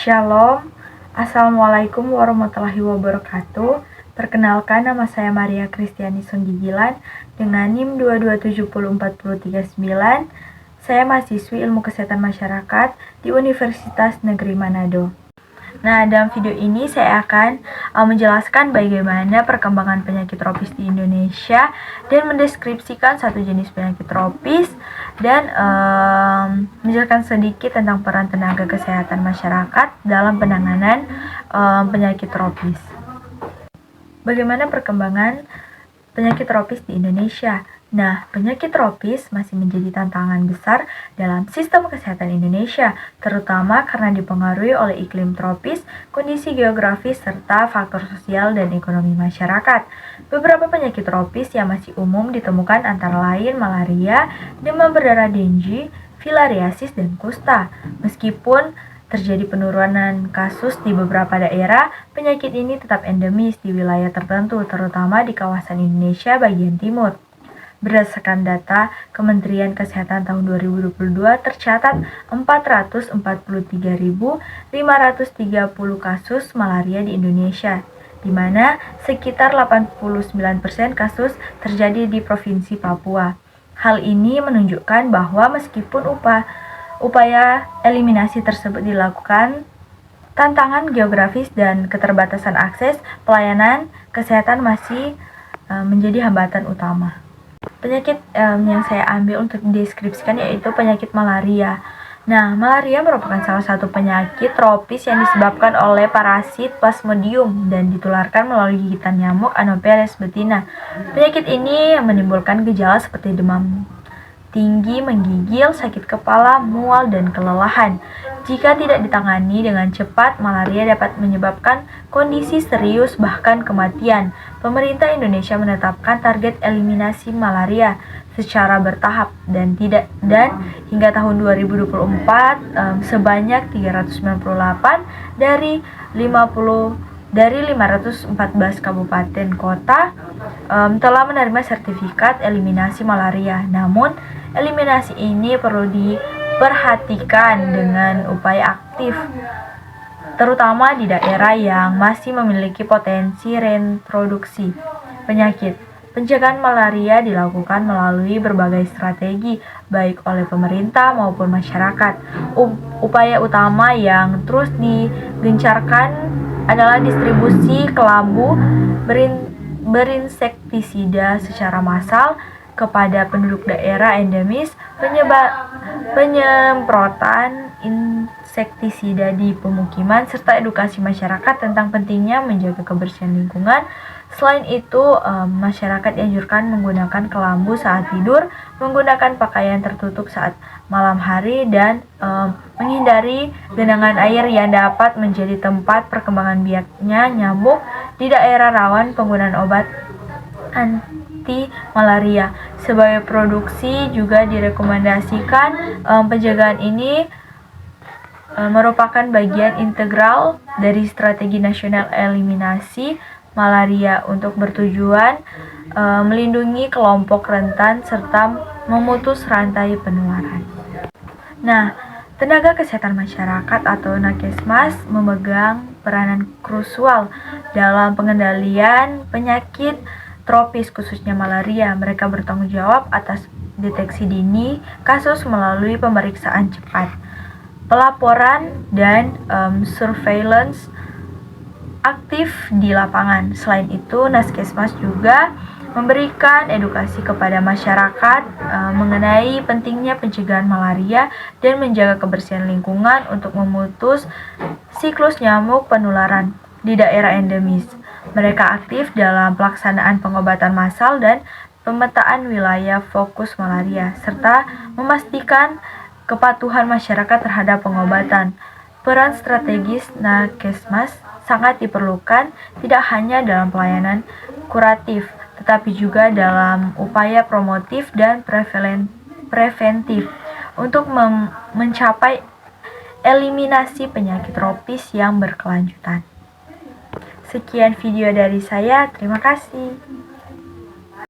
Shalom, Assalamualaikum warahmatullahi wabarakatuh. Perkenalkan, nama saya Maria Kristiani Sunggigilan dengan NIM 2270439. Saya mahasiswi Ilmu Kesehatan Masyarakat di Universitas Negeri Manado. Nah, dalam video ini saya akan menjelaskan bagaimana perkembangan penyakit tropis di Indonesia dan mendeskripsikan satu jenis penyakit tropis dan menjelaskan sedikit tentang peran tenaga kesehatan masyarakat dalam penanganan penyakit tropis. Bagaimana perkembangan penyakit tropis di Indonesia? Nah, penyakit tropis masih menjadi tantangan besar dalam sistem kesehatan Indonesia, terutama karena dipengaruhi oleh iklim tropis, kondisi geografis, serta faktor sosial dan ekonomi masyarakat. Beberapa penyakit tropis yang masih umum ditemukan antara lain malaria, demam berdarah Dengue, filariasis, dan kusta. Meskipun terjadi penurunan kasus di beberapa daerah, penyakit ini tetap endemis di wilayah tertentu, terutama di kawasan Indonesia bagian timur. Berdasarkan data Kementerian Kesehatan tahun 2022, tercatat 443.530 kasus malaria di Indonesia, di mana sekitar 89% kasus terjadi di Provinsi Papua. Hal ini menunjukkan bahwa meskipun upaya eliminasi tersebut dilakukan, tantangan geografis dan keterbatasan akses pelayanan kesehatan masih menjadi hambatan utama. Penyakit yang saya ambil untuk dideskripsikan yaitu penyakit malaria. Nah, malaria merupakan salah satu penyakit tropis yang disebabkan oleh parasit Plasmodium dan ditularkan melalui gigitan nyamuk Anopheles betina. Penyakit ini menimbulkan gejala seperti demam tinggi, menggigil, sakit kepala, mual, dan kelelahan. Jika tidak ditangani dengan cepat, malaria dapat menyebabkan kondisi serius bahkan kematian. Pemerintah Indonesia menetapkan target eliminasi malaria secara bertahap dan hingga tahun 2024 sebanyak 398 dari 514 kabupaten kota telah menerima sertifikat eliminasi malaria. Namun, eliminasi ini perlu diperhatikan dengan upaya aktif, terutama di daerah yang masih memiliki potensi reintroduksi penyakit. Pencegahan malaria dilakukan melalui berbagai strategi, baik oleh pemerintah maupun masyarakat. Upaya utama yang terus digencarkan adalah distribusi kelambu berinsektisida secara massal kepada penduduk daerah endemis, penyemprotan insektisida di pemukiman, serta edukasi masyarakat tentang pentingnya menjaga kebersihan lingkungan. Selain itu, masyarakat dianjurkan menggunakan kelambu saat tidur, menggunakan pakaian tertutup saat malam hari, dan menghindari genangan air yang dapat menjadi tempat perkembangan biaknya nyamuk. Di daerah rawan penggunaan obat anti malaria sebagai produksi juga direkomendasikan. Pencegahan ini merupakan bagian integral dari strategi nasional eliminasi malaria untuk bertujuan melindungi kelompok rentan serta memutus rantai penularan. Nah, tenaga kesehatan masyarakat atau Nakesmas memegang peranan krusial dalam pengendalian penyakit tropis khususnya malaria. Mereka bertanggung jawab atas deteksi dini kasus melalui pemeriksaan cepat, pelaporan, dan surveillance aktif di lapangan. Selain itu, Naskesmas juga memberikan edukasi kepada masyarakat mengenai pentingnya pencegahan malaria dan menjaga kebersihan lingkungan untuk memutus siklus nyamuk penularan di daerah endemis. Mereka aktif dalam pelaksanaan pengobatan massal dan pemetaan wilayah fokus malaria, serta memastikan kepatuhan masyarakat terhadap pengobatan. Peran strategis Nakesmas sangat diperlukan tidak hanya dalam pelayanan kuratif, tetapi juga dalam upaya promotif dan preventif untuk mencapai eliminasi penyakit tropis yang berkelanjutan. Sekian video dari saya, terima kasih.